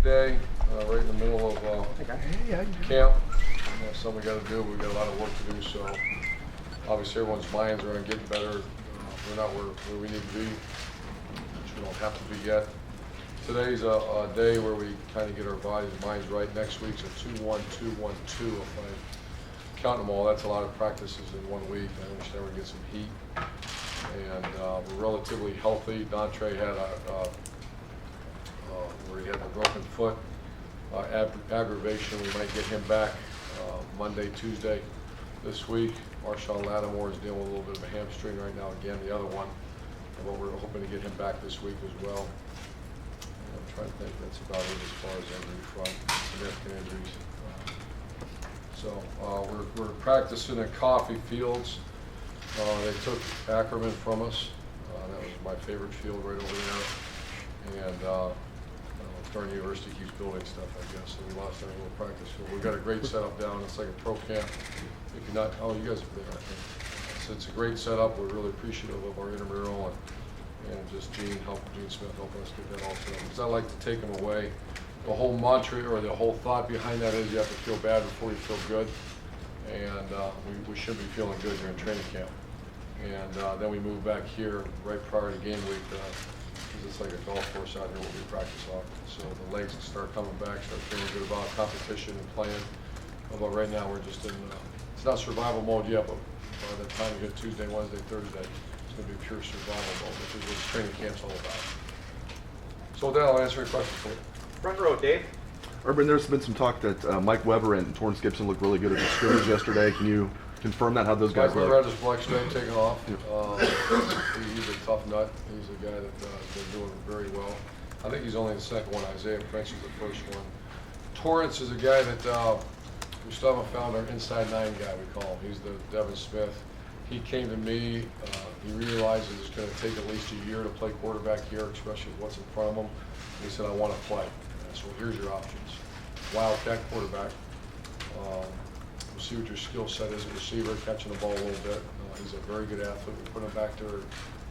Day, right in the middle of camp. Something we got to do. We've got a lot of work to do. So obviously everyone's minds are on getting better. We're not where we need to be, which we don't have to be yet. Today's a day where we kind of get our bodies and minds right. Next week's a 2-1-2-1-2. If I count them all, that's a lot of practices in 1 week. I understand we're getting some heat, and we're relatively healthy. Dontre had where he had a broken foot aggravation. We might get him back Monday, Tuesday this week. Marshawn Lattimore is dealing with a little bit of a hamstring right now. Again, the other one, but we're hoping to get him back this week as well. And I'm trying to think that's about it as far as injury front, significant injuries. We're practicing at Coffee Fields. They took Ackerman from us. That was my favorite field right over there. And Thorne University keeps building stuff, I guess, so we lost our little practice field. We've got a great setup down. It's like a pro camp. If you're not, you guys have been, I think. So it's a great setup. We're really appreciative of our intramural and just Gene Smith helping us get that all set up. Because I like to take them away. The whole mantra or the whole thought behind that is you have to feel bad before you feel good. And we should be feeling good during training camp. And then we move back here right prior to game week. It's like a golf course out here where we practice on. So the legs can start coming back, start feeling good about competition and playing. Although right now we're just in, it's not survival mode yet, but by the time we get Tuesday, Wednesday, Thursday, it's going to be pure survival mode, which is what training camp's all about. So with that, I'll answer your question for you. Front row, Dave. Urban, there's been some talk that Mike Weber and Torrance Gibson looked really good at the scrimmage yesterday. Can you confirm that? How those guys Mike look? Weber had his black straight taken off. He's a tough nut. He's a guy that's been doing very well. I think he's only the second one. Isaiah Prince is the first one. Torrance is a guy that Gustavo found, our inside 9 guy, we call him. He's the Devin Smith. He came to me. He realizes it's going to take at least a year to play quarterback here, especially with what's in front of him. And he said, I want to play. So here's your options. Wildcat quarterback. We'll see what your skill set is at receiver, catching the ball a little bit. He's a very good athlete. We put him back there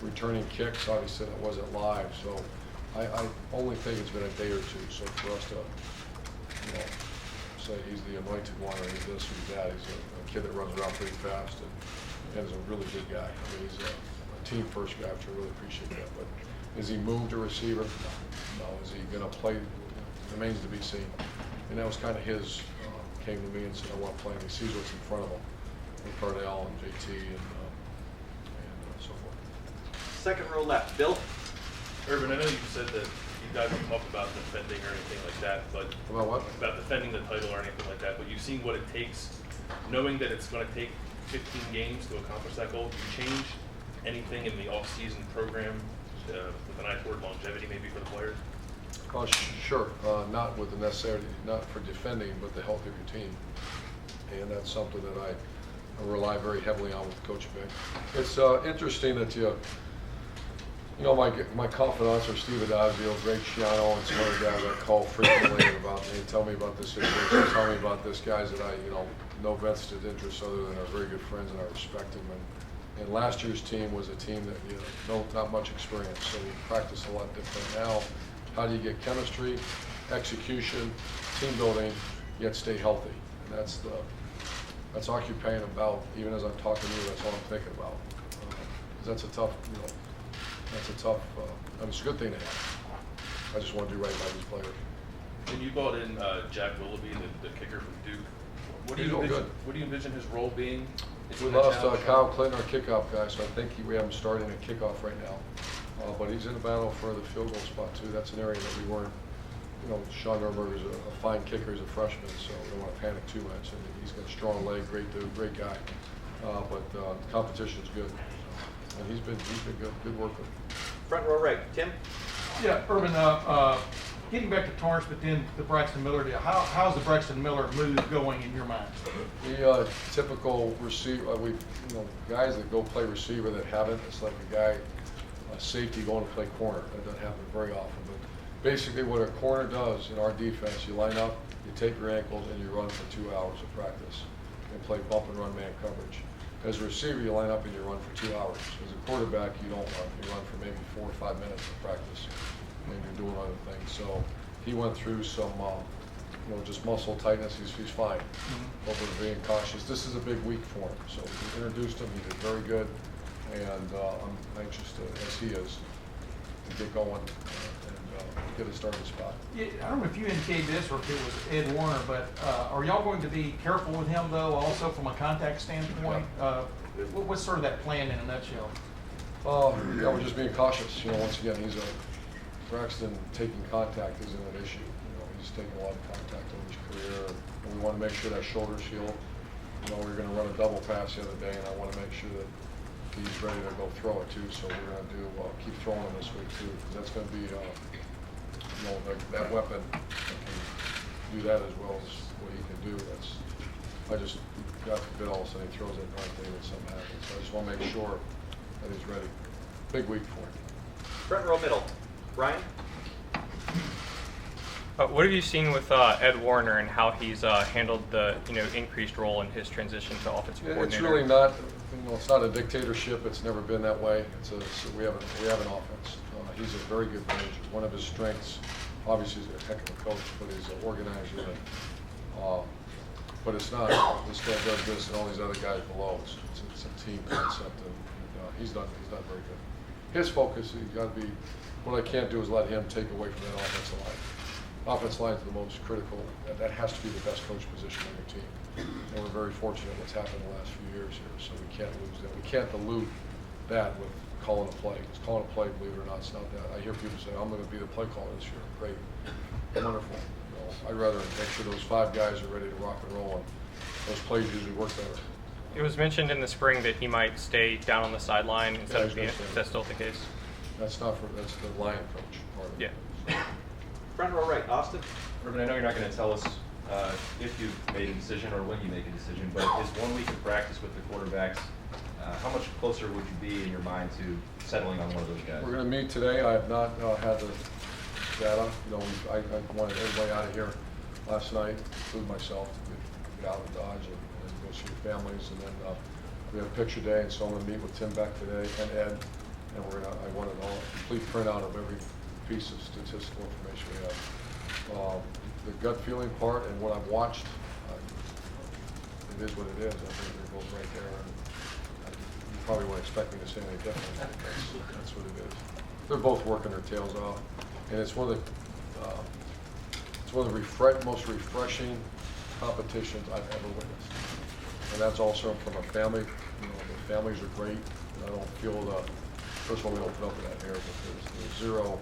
returning kicks. Obviously, it wasn't live, so I only think it's been a day or two. So for us to, say he's the anointed one or he's this or he's that, he's a kid that runs around pretty fast and is a really good guy. I mean, he's a team first guy, which I really appreciate that. But is he moved to receiver? No. Is he going to play? Remains to be seen. And that was kind of his. Came to me and said, I want to play him. He sees what's in front of him with Cardell and JT and so forth. Second row left, Bill. Urban, I know you said that you guys don't talk about defending or anything like that, but about what? About defending the title or anything like that, but you've seen what it takes, knowing that it's going to take 15 games to accomplish that goal. Do you change anything in the off-season program with an eye toward longevity maybe for the players? Sure, not with the necessarily, not for defending, but the health of your team. And that's something that I rely very heavily on with Coach Vic. It's interesting that my confidants are Steve Adazio, Greg Schiano, and some other guys I call frequently about me, tell me about this situation, tell me about this, guys that I, no vested interest other than are very good friends and I respect them. And last year's team was a team that, not much experience, so we practice a lot different now. How do you get chemistry, execution, team building, yet stay healthy? And that's occupying about, even as I'm talking to you, that's all I'm thinking about. That's a tough, it's a good thing to have. I just want to do right by these players. And you brought in Jack Willoughby, the kicker from Duke. What do you envision his role being? We lost Kyle Clinton, our kickoff guy, so I think we have him starting a kickoff right now. But he's in the battle for the field goal spot too. That's an area that we weren't. Sean Nuremberg is a fine kicker. He's a freshman, so we don't want to panic too much. And he's got a strong leg, great dude, great guy. But the competition's good, and he's been good worker. Front row right, Tim. Yeah, Urban. Getting back to Torrance, but then the Braxton Miller deal. How's the Braxton Miller move going in your mind? The typical receiver, guys that go play receiver that haven't. It's like a guy. Safety going to play corner. That doesn't happen very often. But basically what a corner does in our defense, you line up, you take your ankles, and you run for 2 hours of practice and play bump and run man coverage. As a receiver, you line up and you run for 2 hours. As a quarterback, you don't run. You run for maybe 4 or 5 minutes of practice, and you're doing other things. So he went through some, just muscle tightness. He's fine. But we're being cautious. This is a big week for him. So we introduced him. He did very good. And I'm anxious to, as he is, to get going and get a starting spot. Yeah, I don't know if you indicated this or if it was Ed Warner, but are y'all going to be careful with him though, also from a contact standpoint? What's sort of that plan in a nutshell? Yeah, we're just being cautious. Once again, Braxton taking contact isn't an issue. He's taken a lot of contact in his career, and we want to make sure that shoulder's healed. We were going to run a double pass the other day, and I want to make sure that he's ready to go throw it too. So we're going to keep throwing him this week too, because that's going to be, that weapon that can do that as well as what he can do. I just got the bill, so he throws it correctly and something happens. So I just want to make sure that he's ready. Big week for him. Front row middle. Ryan? What have you seen with Ed Warner and how he's handled the increased role in his transition to offensive coordinator? It's really not, it's not a dictatorship. It's never been that way. We have an offense. He's a very good manager. One of his strengths, obviously, he's a heck of a coach, but he's an organizer. But it's not. This guy does this, and all these other guys below. It's a team concept, and he's done very good. His focus, he's got to be. What I can't do is let him take away from that offensive line. Offensive line is the most critical. That has to be the best coach position on your team. And we're very fortunate what's happened the last few years here, so we can't lose that. We can't dilute that with calling a play. Because calling a play, believe it or not, it's not that. I hear people say, I'm going to be the play caller this year. Great. Wonderful. I'd rather make sure those 5 guys are ready to rock and roll, and those plays usually work better. It was mentioned in the spring that he might stay down on the sideline instead of being. Is that still the case? That's the line coach part of it. Yeah. Front row right. Austin? Urban, I know you're not going to tell us if you've made a decision or when you make a decision, but is 1 week of practice with the quarterbacks, how much closer would you be in your mind to settling on one of those guys? We're going to meet today. I have not had the data. I wanted everybody out of here last night, including myself, to get out of Dodge and go see your families. And then we have a picture day, and so I'm going to meet with Tim Beck today and Ed, and I wanted a complete printout of every piece of statistical information we have. The gut feeling part and what I've watched, it is what it is. I think they're both right there. And you probably weren't expecting to say anything different. That's what it is. They're both working their tails off, and it's one of the most refreshing competitions I've ever witnessed. And that's also from a family. The families are great. And I don't feel first of all, we don't put up with that here, but there's zero.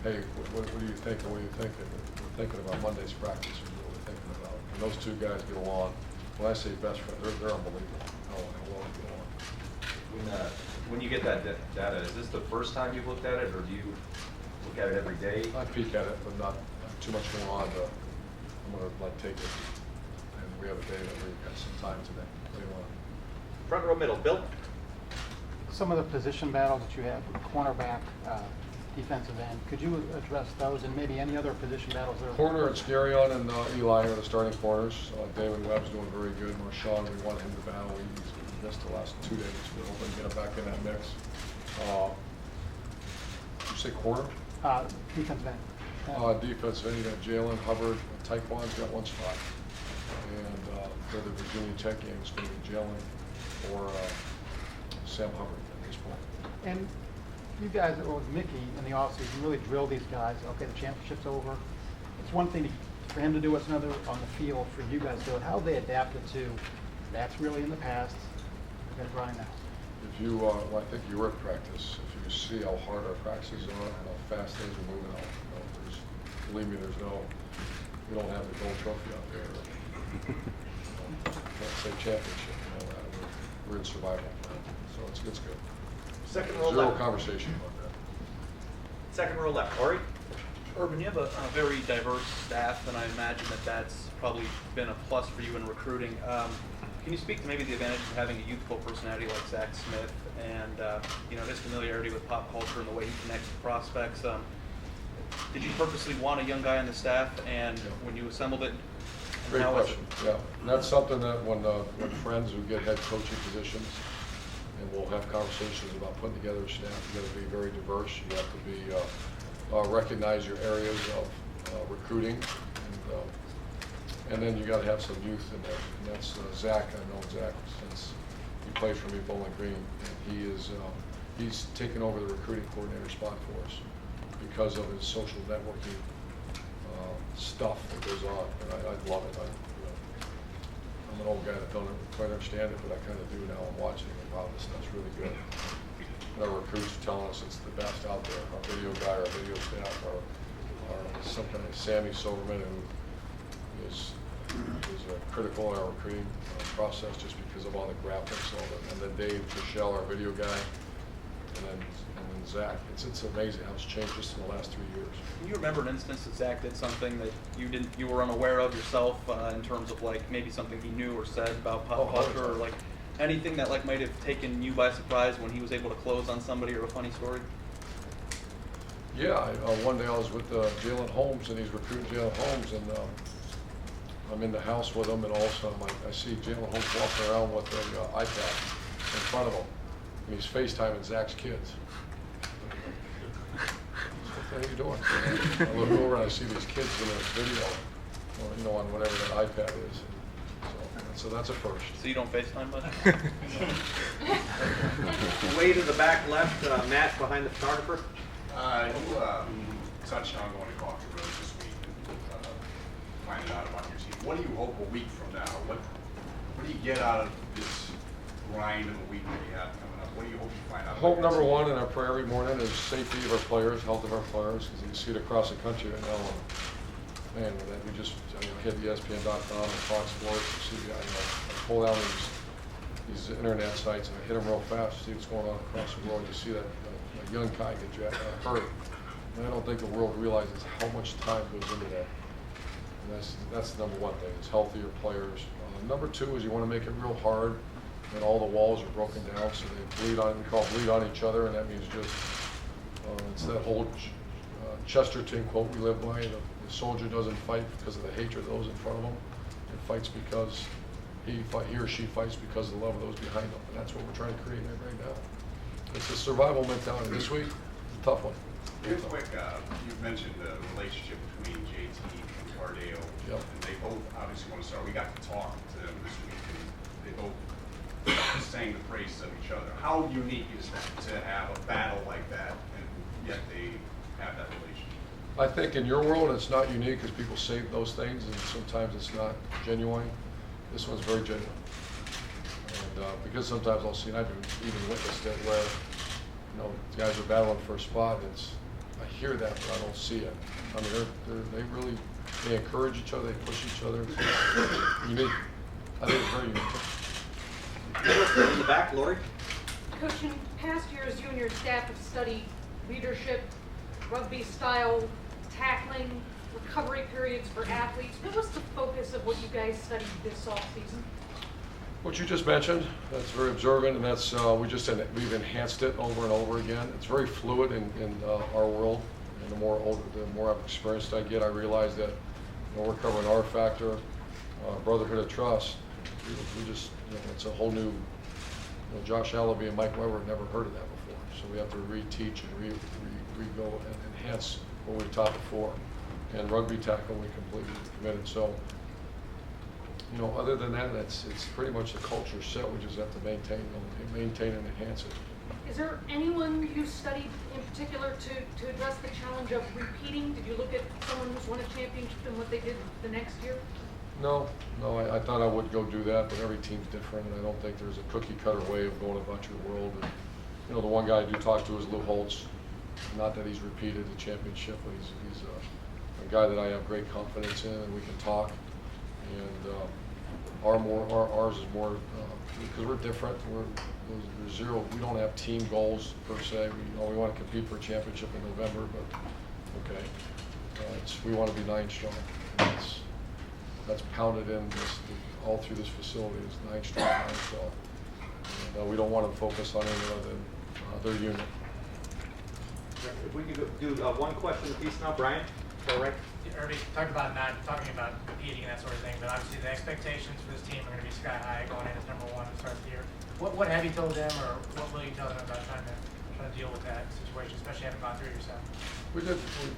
Hey, what do you think? And what are you thinking? We're thinking about Monday's practice. Is what we're thinking about. And those 2 guys get along. When I say best friend, they're unbelievable. How well they get along. When you get that data, is this the first time you've looked at it, or do you look at it every day? I peek at it, but not too much going on. I'm going to take it. And we have a day that we've got some time today. What do you want? Front row middle. Bill? Some of the position battles that you have, cornerback, defensive end, could you address those and maybe any other position battles there? Corner, it's Garyon and Eli are the starting corners. David Webb's doing very good. Marshawn, we want him to battle. He's missed the last 2 days. We're hoping to get him back in that mix. Did you say corner? Defensive end. Defensive end, you got Jalen, Hubbard, Taekwon's got 1 spot. And for the Virginia Tech game, it's going to be Jalen or Sam Hubbard at this point. And you guys, or Mickey in the offseason, really drill these guys. Okay, the championship's over. It's one thing for him to do, it's another on the field for you guys to do it. How they adapted to that's really in the past. We've got to grind now. If you, I think you were at practice. If you see how hard our practices are and how fast things are moving, believe me, we don't have the gold trophy out there. Can't say championship. We're in survival, so it's good. Second row Zero left. conversation about that. Second row left. Ori? Urban, you have a very diverse staff, and I imagine that that's probably been a plus for you in recruiting. Can you speak to maybe the advantage of having a youthful personality like Zach Smith and his familiarity with pop culture and the way he connects with prospects? Did you purposely want a young guy on the staff, and when you assembled it? Great question. Yeah, and that's something that when friends who get head coaching positions, and we'll have conversations about putting together a staff. You got to be very diverse. You have to be recognize your areas of recruiting, and then you got to have some youth in there. And that's Zach. I've known Zach since he played for me, Bowling Green, and he's taken over the recruiting coordinator spot for us because of his social networking stuff that goes on, and I love it. I'm an old guy that don't quite understand it, but I kind of do now. I'm watching it. Wow, this stuff's really good. And our recruits are telling us it's the best out there. Our video guy, our video staff, our some kind of Sammy Silverman, who is critical in our recruiting process just because of all the graphics, and then Dave Michelle, our video guy, and then Zach. It's amazing how it's changed just in the last 3 years. Can you remember an instance that Zach did something that you were unaware of yourself in terms of like maybe something he knew or said about pop culture, or like anything that like might have taken you by surprise when he was able to close on somebody, or a funny story? Yeah, one day I was with Jalen Holmes, and he's recruiting Jalen Holmes, and I'm in the house with him, and all of a sudden I see Jalen Holmes walking around with an iPad in front of him, and he's FaceTiming Zach's kids. What the hell are you doing? I look over and I see these kids doing this video, or, on whatever that iPad is. So that's a first. So you don't FaceTime much? Way to the back left, Matt behind the photographer. You touched on going to Coffee Road this week and finding out about your team. What do you hope a week from now? What do you get out of this grind of a week that you have coming up? What do you hope you find out? Hope number one in our prayer every morning is safety of our players, health of our players, because you see it across the country right now. Man, we just hit ESPN.com and Fox Sports and see, I pull down these internet sites and I hit them real fast to see what's going on across the world. You see that young guy get hurt, and I don't think the world realizes how much time goes into that. And that's the number one thing, is healthier players. Number two is you want to make it real hard, and all the walls are broken down so they bleed on. We call bleed on each other, and that means just it's that old Chesterton quote we live by. The soldier doesn't fight because of the hatred of those in front of him. It fights because he or she fights because of the love of those behind them, and that's what we're trying to create right now. It's a survival mentality. This week, it's a tough one. Real quick, you mentioned the relationship between JT and Cardeo, Yep. and they both obviously want to start. We got to talk to them this week, and they both sang the praises of each other. How unique is that to have a battle like that, and yet they have that relationship? I think in your world, it's not unique because people say those things, and sometimes it's not genuine. This one's very genuine. And because sometimes I'll see, and I've even witnessed it, where guys are battling for a spot. I hear that, but I don't see it. I mean, they encourage each other, they push each other. It's unique. I think it's very unique. In the back, Lori. Coach, in past years, you and your staff have studied leadership, rugby style, tackling, recovery periods for athletes. What was the focus of what you guys studied this offseason? What you just mentioned, that's very observant, and that's we've enhanced it over and over again. It's very fluid in our world, and the more I've experienced I get, I realize that we're covering our factor, brotherhood of trust. We just it's a whole new. Josh Allaby and Mike Weber had never heard of that before, so we have to reteach and re-go and enhance what we taught before. And rugby tackle, we completely committed. So. Other than that, it's pretty much the culture set. We just have to maintain and enhance it. Is there anyone you studied in particular to address the challenge of repeating? Did you look at someone who's won a championship and what they did the next year? No. I thought I would go do that, but every team's different, and I don't think there's a cookie cutter way of going about your world. And, the one guy I do talk to is Lou Holtz. Not that he's repeated the championship, but he's a guy that I have great confidence in, and we can talk. And ours is more because we're different. We're zero. We don't have team goals per se. We want to compete for a championship in November, but okay, we want to be 9 strong. That's pounded in all through this facility. It's 9 strong, 9 strong. And we don't want to focus on any other than their unit. If we could do one question apiece now, Brian. Is that right? Irby talked about not talking about competing and that sort of thing, but obviously the expectations for this team are going to be sky high going in as #1 to start the year. What have you told them, or what will you tell them about trying to trying to deal with that situation, especially having gone through it yourself? We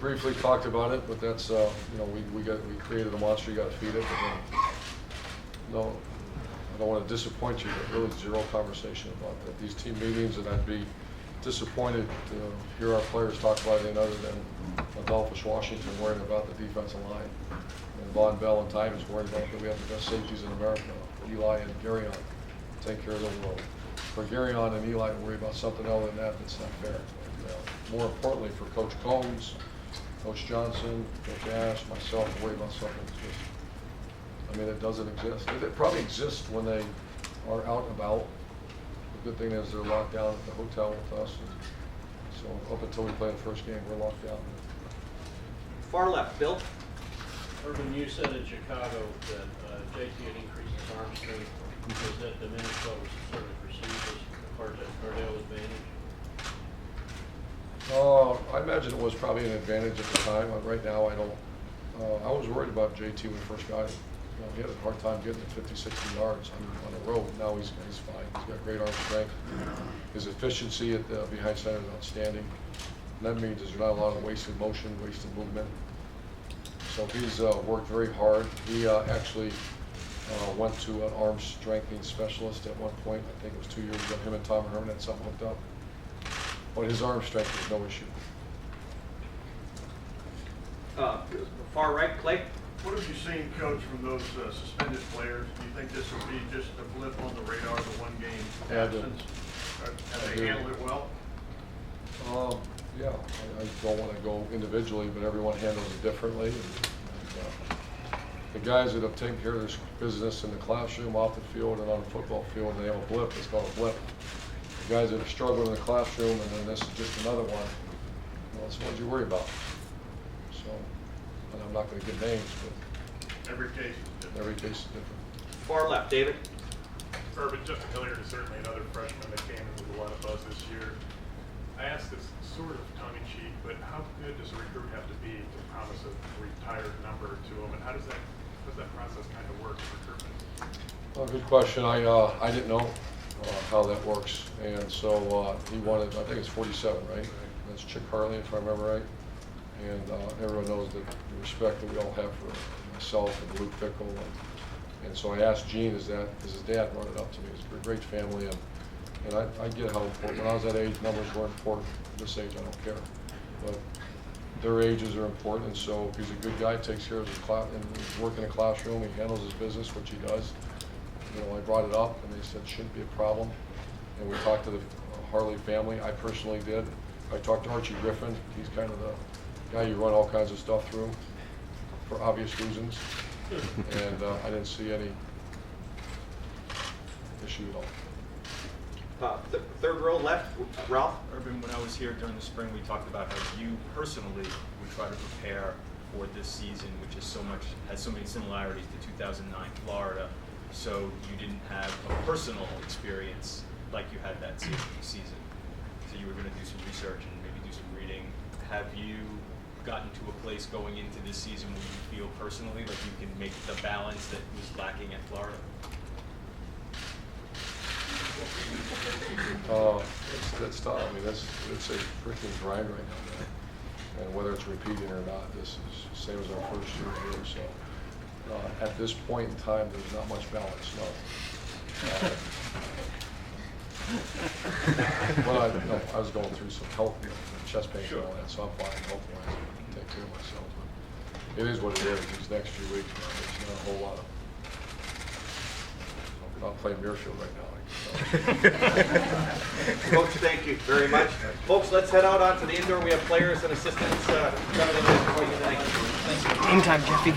briefly talked about it, but that's, we created a monster, you gotta feed it, but no, I don't wanna disappoint you, but really zero conversation about that. These team meetings, and I'd be disappointed to hear our players talk about anything other than Adolphus Washington worrying about the defensive line. And Von Valentine is worried about that we have the best safeties in America. Eli and Garyon take care of the world. For Garyon and Eli to worry about something other than that, that's not fair. More importantly, for Coach Combs, Coach Johnson, Coach Ash, myself, to worry about something that's just, it doesn't exist. It probably exists when they are out and about. The good thing is they're locked down at the hotel with us. And so up until we play the first game, we're locked down. Far left, Bill. Urban, you said in Chicago that JT had increased his arm strength. Does that diminish what was sort of perceived as Cardale's advantage? I imagine it was probably an advantage at the time. Right now, I don't. I was worried about JT when he first got it. He had a hard time getting it 50, 60 yards on the road. Now he's fine. He's got great arm strength. His efficiency at the behind center is outstanding. And that means there's not a lot of wasted motion, wasted movement. So he's worked very hard. He actually went to an arm strengthening specialist at one point. I think it was 2 years ago. Him and Tom Herman had something hooked up. But his arm strength is no issue. Far right, Clay. What have you seen, Coach, from those suspended players? Do you think this will be just a blip on the radar, the one game absence? Have they handled it well? Yeah, I don't want to go individually, but everyone handles it differently. And, the guys that have taken care of their business in the classroom, off the field, and on the football field, and they have a blip, it's called a blip. The guys that have struggled in the classroom, and then this is just another one, that's the ones you worry about. So, and I'm not going to give names, but every case is different. Every case is different. Far left, David. Urban, Justin Hilliard is certainly another freshman that came in with a lot of buzz this year. I asked this sort of tongue-in-cheek, but how good does a recruit have to be to promise a retired number to him, and how does that process kind of work in recruitment? Well, good question. I didn't know how that works, and so he wanted, I think it's 47, right? That's Chick Harley, if I remember right. And everyone knows the respect that we all have for myself and Luke Fickle. And so I asked Gene, his dad brought it up to me. It's a great family, and I get how important. When I was that age, numbers were important. This age, I don't care. But their ages are important, and so if he's a good guy, takes care of his class, and he's working in a classroom, he handles his business, which he does. I brought it up, and they said it shouldn't be a problem. And we talked to the Harley family. I personally did. I talked to Archie Griffin. He's kind of the guy you run all kinds of stuff through for obvious reasons. And I didn't see any issue at all. Third row left, Ralph. Urban, when I was here during the spring, we talked about how you personally would try to prepare for this season, which is has so many similarities to 2009 Florida. So you didn't have a personal experience like you had that season. So you were going to do some research and maybe do some reading. Have you gotten to a place going into this season where you feel personally like you can make the balance that was lacking at Florida? That's tough. It's a freaking grind right now, man. And whether it's repeating or not, this is the same as our first year here. So at this point in time, there's not much balance. No. Well, I was going through some health, chest pain and all that, so I'm fine health-wise. I can take care of myself. But it is what it is. These next few weeks, man, there's not a whole lot of. I'm not playing Muirfield right now. Folks, thank you very much. Folks, let's head out onto the indoor. We have players and assistants coming in. Anytime, Jeffy.